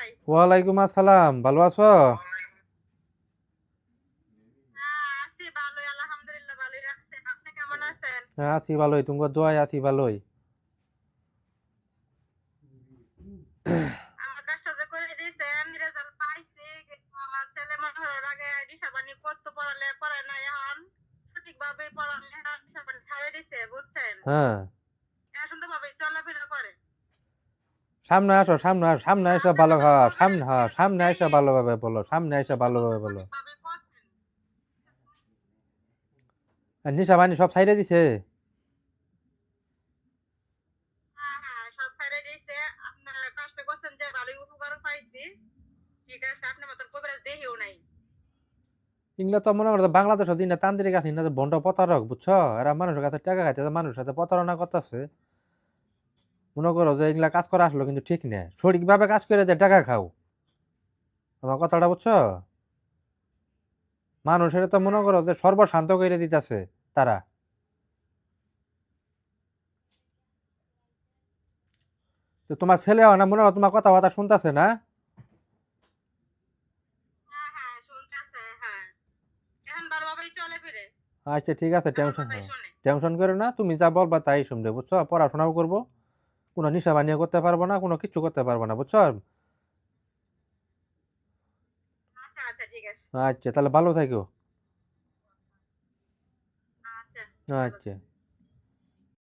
ভাই? ওয়ালাইকুম আসসালাম, ভালো আছো? হ্যাঁ, আছি ভালোই আলহামদুলিল্লাহ ভালোই রাখছেন। আপনি কেমন আছেন? হ্যাঁ আছি ভালোই, তোমার দোয়ায় আছি ভালোই। আমার কাজটা যে করে দিয়েছেন রেজাল্ট পাইছি, কিন্তু আমার ছেলে মনে হয় এর আগে দিশাবানি করতে পড়ে নাই এখন সঠিকভাবে পড়ালেখা দিশাবানি ছাড়ে দিছে বুঝছেন। হ্যাঁ, এখন সুন্দরভাবে চলাফেরা করে। সামনে আসো, সামনে আসো, সামনে তা এসে আপনি ভালো, আমাকে হ্যাঁ বলবেন সামনে, হ্যাঁ এরকম সামনে এসে দেখি ভালোভাবে বলো, সামনে এসে ভালোভাবে বলো। সঠিকভাবে করছেন। আর নিশা পানি সব সাইডে দিছে? হ্যাঁ হ্যাঁ সব ছাড়ে দিয়েছে। আপনার কাজটা করছেন যে ভালোই উপকার পাইছি। ঠিক আছে, আপনার মতন কবিরাজ দেখিও নাই। এগুলো তো মনে করো বাংলাদেশের দিন তান্ত্রিক আছে না, বন্ড প্রতারক, বুঝছো? এরা মানুষের কাছে টাকা খাইতেছে, মানুষের সাথে প্রতারণা করতেছে। মনে করো যে এগুলা কাজ করা আসলো কিন্তু ঠিক না, সঠিকভাবে কাজ করে দিয়ে টাকা খাও। আমার কথাটা বুঝছো? মানুষের তো মনে হ্যাঁ করো যে সর্বশান্ত করে দিতেছে তারা। তো তোমার ছেলে হয় না, মনে করো তোমার কথাবার্তা শুনতেছে না? হ্যাঁ হ্যাঁ শুনতেছে হ্যাঁ। এখন ভালোভাবেই চলে ফিরে। আচ্ছা ঠিক আছে, আমার টেনশন কথাই হ্যাঁ, শোনে। টেনশন করো না, তুমি যা বলবা তাই শুনবে, বুঝছো? পড়াশোনাও করবো, কোনো নিশা বানিয়ে করতে পারবো না, কোনো কিছু করতে পারবো না, বুঝছো? আচ্ছা আচ্ছা ঠিক আছে। আচ্ছা তাহলে ভালো থাকো। আচ্ছা ভালো। আচ্ছা।